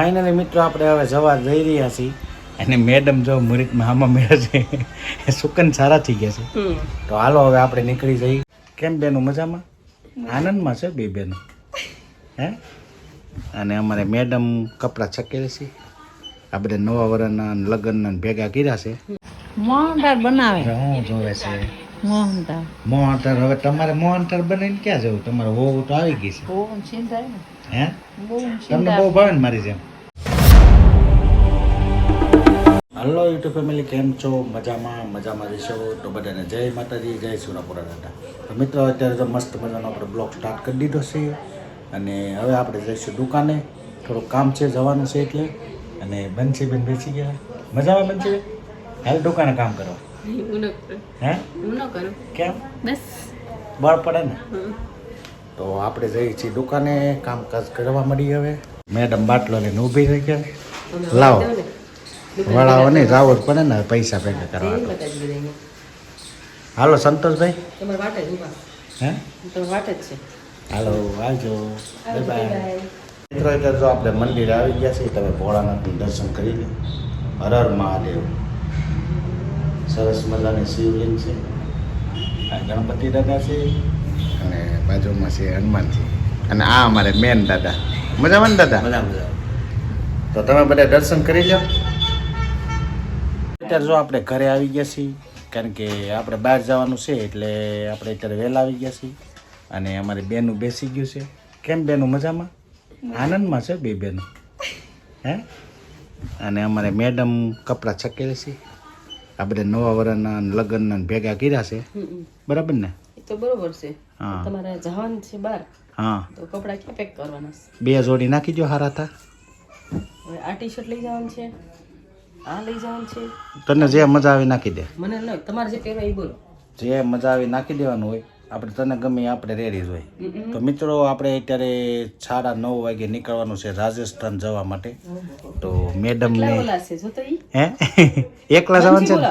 Finally મિત્રો આપણે હવે જવા જઈ રહ્યા છીએ અને મેડમ જો મુરીતમાં આમાં મેળે છે સુકન સારા થઈ ગયા છે તો હાલો હવે આપણે નીકળી જઈએ. કેમ બેનું મજામાં આનંદમાં છે બે બેનો હે? અને અમારે મેડમ કપડાં છકેલે છે. આપણે નવા વર્ષના લગ્નના ભેગા કર્યા છે. મોહનથાળ બનાવે હું જોવે છે મોહનથાળ. મોહનથાળ. હવે તમારે મોહનથાળ બનાવીને ક્યાં જવું? તમારે હોવું તો આવી ગઈ છે બહુ ચિંતા ને હે? બહુ તમને ચિંતા. બહુ ભાવે ને મારી જેમ? હલો યુટ્યુબ ફેમિલી, કેમ છો? મજામાં રહીશો તો બધાને જય માતાજી, જય સુરાપુરા દાદા. તો મિત્રો અત્યારે તો મસ્ત મજાનો આપણે બ્લોગ સ્ટાર્ટ કરી દીધો છે અને હવે આપણે જઈશું દુકાને. થોડુંક કામ છે, જવાનું છે એટલે. અને બંસી બેન બેસી ગયા. મજામાં બંસી બેન? હાલ દુકાને કામ કરો. હે? કેમ? બસ બળ પડે ને. તો આપણે જઈએ છીએ દુકાને, કામકાજ કરવા મળી. હવે મેડમ બાટલો લઈને ઊભી રહી ગયા. લાવો વળાવો નહીં, જાવો જ પડે ને પૈસા ભેગા કરવા. હાલો સંતોષભાઈ. હે? હાલો આવજો, બાય બાય. મિત્રો એટલે જો આપણે મંદિર આવી ગયા છીએ. તમે ભોળાનાથનું દર્શન કરી લો. હર હર મહાદેવ. સરસ મજાની શિવલિંગ છે. આ ગણપતિ દાદા છે અને બાજુમાં છે હનુમાનજી. અને આ અમારે મેન દાદા. મજામાં ને દાદા? મજા. તો તમે બધા દર્શન કરી લો. અત્યારે જો આપણે ઘરે આવી ગયા છીએ, કારણ કે આપણે બહાર જવાનું છે એટલે આપણે અત્યારે વહેલા આવી ગયા છીએ. અને અમારી બેનું બેસી ગયું છે. કેમ બેનું મજામાં આનંદમાં છે બે બેનું હે? અને અમારે મેડમ કપડાં છકેલે છે. આ બધા નવા વર્ષના લગ્નના ભેગા કર્યા છે. બરાબર ને? એ તો બરોબર છે. હા. તમારે જવાનું છે બહાર હા. તો કપડા ક્યાં પેક કરવાના છે? બે જોડી નાખી દો હારા હતા. હવે આ ટી શર્ટ લઈ જવાનું છે, આ લઈ જવાનું છે. તને જે મજા આવી નાખી દે. મને નહીં, તમારે જે પહેરવા એ બોલો. જે મજા આવી નાખી દેવાનું હોય. આપણે તને ગમે આપણે રેડી જ હોય. તો મિત્રો આપણે અત્યારે 9:30 વાગે નીકળવાનું છે રાજસ્થાન જવા માટે. તો મેડમ ને ઓલા છે જો તો ઈ હે એકલા જવાનું છે ને?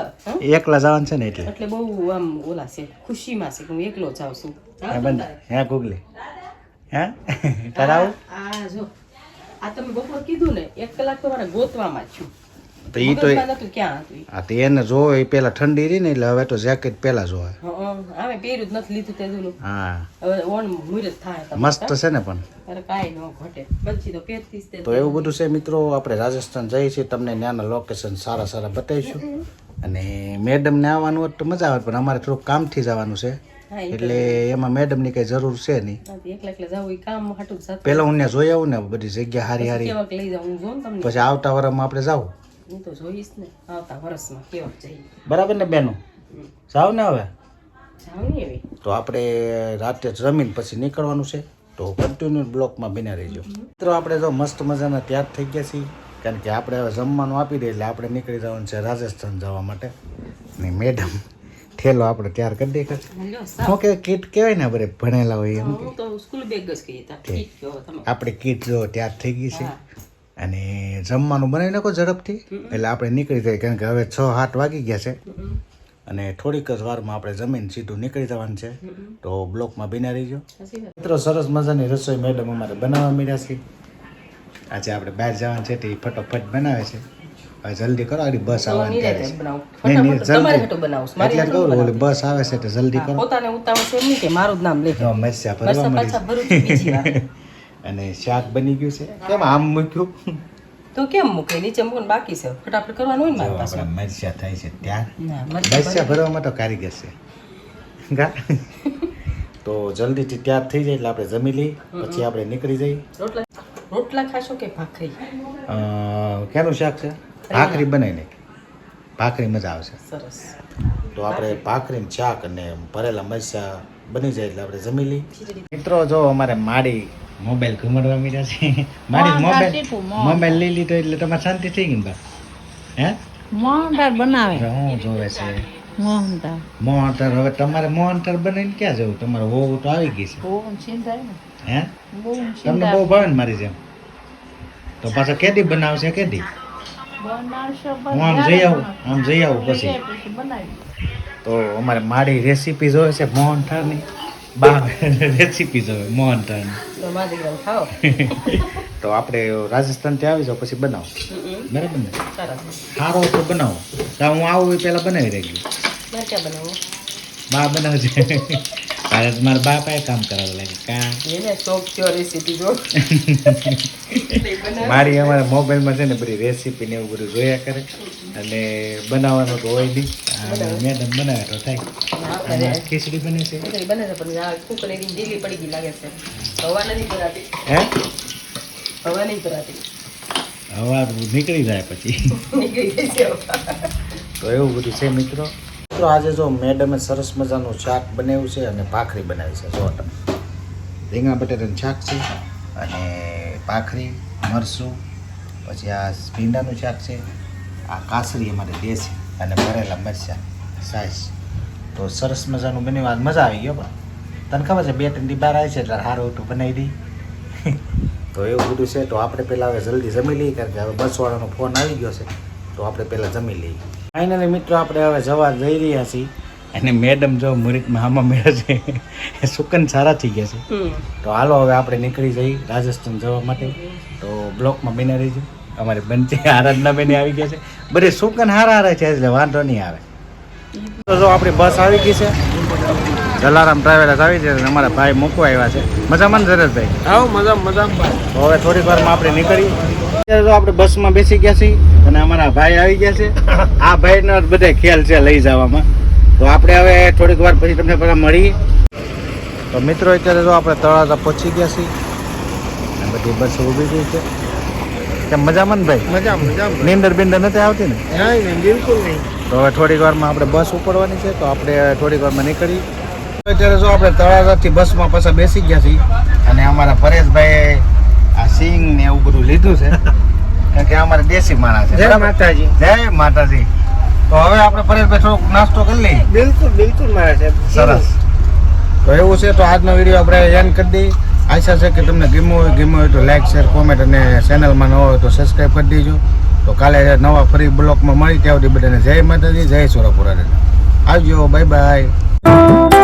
એકલા જવાનું છે ને એટલે એટલે બહુ આમ ઓલા છે, ખુશીમાં છે કે હું એકલો જાઉં છું. હે બંધ હે ગુગલી હે કરાવું. આ જો આ તમે બપોર કીધું ને 1 કલાક તો મારે ગોતવામાં જ છું. તો ઈ તો મગજમાં નતું, ક્યાં હતું ઈ? આ તો એને જોવે એ પેલા ઠંડી રહી ને એટલે હવે તો જેકેટ પેલા જોવે. હવે પહેર્યું જ નથી, લીધું તે દુલું. હા હવે ઓણ મુરત થાય તમારે. મસ્ત છે ને. પણ અરે કાંઈ ન ઘટે, પછી તો પહેરતી જ તે. તો એવું બધું છે મિત્રો. આપણે રાજસ્થાન જઈએ છીએ, તમને ત્યાંના લોકેશન સારા બતાવીશું. અને મેડમને આવવાનું હોત તો મજા આવે, પણ અમારે થોડુંક કામથી જવાનું છે હા, ઈ એટલે એમાં મેડમની કઈ જરૂર છે નહીં. તો એકલા જાવું ઈ કામ હાટું જ જાતું. પેલા હું ત્યાં જોઈ આવું ને બધી જગ્યા હારી કેવાક લઈ જાઉં હું જોઉં ને તમને. પછી આવતા વર્ષમાં આપણે જાવું. હું તો જોઈશ ને આવતા વર્ષમાં કેવાક જઈએ. બરાબર ને બેનો? જાવ ને હવે. જાવ ને એવી. તો આપણે રાતે જમીન પછી નીકળવાનું છે. તો કન્ટિન્યુ બ્લોકમાં બન્યા રહીજો મિત્રો. આપણે જો મસ્ત મજાના તૈયાર થઈ ગયા છીએ, કારણ કે આપણે હવે જમવાનું આપી દઈએ એટલે આપણે નીકળી જવાનું છે રાજસ્થાન જવા માટે. ને મેડમ ઠેલો આપણે તૈયાર કરી દે. લ્યો સાવ. શું કે કીટ કહેવાય ને આપણે ભણેલા હોય એમ. હું તો સ્કૂલ બેગ જ કહીએ તા. ઠીક કહો તમે. આપણે કીટ જો તૈયાર થઈ ગઈ છે. હા. અને જમવાનું બનાવી નાખો ઝડપથી એટલે આપણે નીકળી જાય, કારણ કે હવે 6-7 વાગી ગયા છે. અને થોડીક જ વારમાં આપણે જમીન સીધું નીકળી જવાનું છે. તો બ્લોકમાં બિના રહીજો સાચી વાત. મિત્રો. સરસ મજાની રસોઈ મેડમ અમારે બનાવવા મળ્યા છે. આજે આપણે બહાર જવાનું છે તો એ ફટોફટ બનાવે છે. હવે જલ્દી કરો, આગળ બસ આવવાની ત્યારે છે. બનાવું. નહીં, નહીં, ફટાફટ તમારે જલ્દી. હાટું બનાવું. મારી એટલે હાટું કહું બનાવું. ઓલી બસ આવે છે તો જલ્દી કરો. પોતાને ઉતાવળ છે એમ નહીં કે મારું જ નામ લે. જો મરચાં ભરવા પાછા મળી ભરું છું બીજી વાર. છે. અને શાક બની ગયું છે. કેમ આમ મૂક્યું? તો કેમ મૂકે? નીચે મૂકવાનું બાકી છે, ફટાફટ કરવાનું હોય ને મારી પાસે. આપણા મરચાં થાય છે ત્યાં. ના, મરચાં મરચાં ભરવામાં તો કારીગર છે. ગા તો જલ્દીથી તૈયાર થઈ જાય એટલે આપણે જમી લઈએ, પછી આપણે નીકળી જઈએ. રોટલા ખાશો કે ભાખરી? ક્યાંનું શાક છે? ભાખરી બનાવી નાખી. ભાખરી મજા આવશે. સરસ. તો આપણે ભાખરી ને શાક અને ભરેલા મરચાં બની જાય એટલે આપણે જમી લઈએ. ખીચડી. મિત્રો જો અમારે માડી મોબાઈલ ઘુમાડવા મળ્યા છે. મારી મોબાઈલ લઈ લીધો એટલે તમારે શાંતિ થઈ ગઈ ને બા? હે? મોહનથાળ બનાવે હું જોવે છે મોહનથાળ. મોહનથાળ. હવે તમારે મોહનથાળ બનાવીને ક્યાં જવું? તમારે હોવું તો આવી ગઈ છે બહુ ચિંતા ને. હે? બહુ તમને ચિંતા. બહુ ભાવે ને મારી જેમ? તો પાછા કેદી બનાવશે? કેદી? બનાવશો હું આમ જઈ આવું પછી. બનાવી. તો અમારે મારી રેસીપી જોવે છે મોહનથાળની. બા રેસીપી જોવે મોહન થાળ તો મારા દીકરાને ખાઓ. તો આપણે રાજસ્થાનથી આવી જાવ પછી બનાવો બરાબર ને સરસ. સારો તો બનાવો તો હું આવું એ પહેલાં બનાવી રહી મારે ક્યાં બનાવવું? બા બનાવજે તારે તો મારા બાપાએ કામ કરાવવા લાગે કા એને શોખ થયો રેસીપી જો. મારી અમારા મોબાઈલમાં છે ને બધી રેસીપી ને એવું બધું જોયા કરે અને બનાવવાનું તો હોય નહીં મેડમ બનાવે તો થાય આમાં ખીચડી બને છે બને છે પણ આ કુકર એની ઢીલી પડી ગઈ લાગે છે. હવા નથી ભરાતી. હે હવા નહીં ભરાતી. હવા નીકળી જાય પછી નીકળી ગઈ છે હવા. તો એવું બધું છે મિત્રો. આજે જો મેડમે સરસ મજાનું શાક બનાવ્યું છે અને ભાખરી બનાવી છે જો તમે રીંગણા બટાટાનું શાક છે અને ભાખરી મરચું પછી આ ભીંડાનું શાક છે આ કાસરી અમારે દેશી અને ભરેલા મરચાં સાઈઝ તો સરસ મજાનું બન્યું આજ મજા આવી ગયો પણ તને ખબર છે 2-3 દી બહાર આવી છે એટલે સારું ઉઠું બનાવી દઈ તો એવું બધું છે તો આપણે પહેલાં હવે જલ્દી જમી લઈએ કારણ કે હવે બસવાળાનો ફોન આવી ગયો છે તો આપણે પહેલાં જમી લઈએ. ફાઇનલી મિત્રો આપણે હવે જવા જઈ રહ્યા છીએ અને મેડમ જો મુરીતમાં આમાં મેળે છે સુકન સારા થઈ ગયા છે તો હાલો હવે આપણે નીકળી જઈએ રાજસ્થાન જવા માટે તો બ્લોકમાં બની રહીશું. અમારી બંટી આરાધના બેને આવી ગયા છે બધી સુકન હારા છે એટલે વાંધો નહીં આવે. તો જો આપણી બસ આવી ગઈ છે જલારામ ટ્રાવેલર્સ આવી છે અને અમારા ભાઈ મૂકવા આવ્યા છે મજામાં ને જરેશભાઈ? આવો મજા તો હવે થોડીક વારમાં આપણે નીકળીએ. અત્યારે તો આપણે બસમાં બેસી ગયા છીએ અને અમારા ભાઈ આવી ગયા છે. આ ભાઈનો બધે ખ્યાલ છે લઈ જવામાં તો આપણે હવે થોડીક વાર પછી તમને પેલા મળીએ. તો મિત્રો અત્યારે જો આપણે તળાજા પહોંચી ગયા છીએ અને બધી બસ ઊભી ગઈ છે. કેમ મજામાં ને ભાઈ? મજા નીંદર બિંદર નથી આવતી ને? નહીં બિલકુલ નહીં. તો હવે થોડીક વારમાં આપણે બસ ઉપડવાની છે તો આપણે થોડીક વારમાં નીકળીએ. અત્યારે જો આપણે તળાજાથી બસમાં પાછા બેસી ગયા છીએ અને અમારા પરેશભાઈ આ સિંગ ને એવું બધું લીધું છે કારણ કે અમારે દેશી માણસ છે. જય માતાજી. જય માતાજી. તો હવે આપણે પરેશભાઈ થોડોક નાસ્તો કરી લઈએ. બિલકુલ મારા સાહેબ. સરસ. તો એવું છે તો આજનો વિડીયો આપણે એન્ડ કરી દઈએ. આશા છે કે તમને ગમ્યું હોય તો લાઈક શેર કોમેન્ટ અને ચેનલમાં ન હોય તો સબસ્ક્રાઈબ કરી દેજો. તો કાલે નવા ફરી બ્લોગમાં મળી ત્યાં સુધી બધાને જય માતાજી જય સોરાપુરા. આવજો બાય બાય.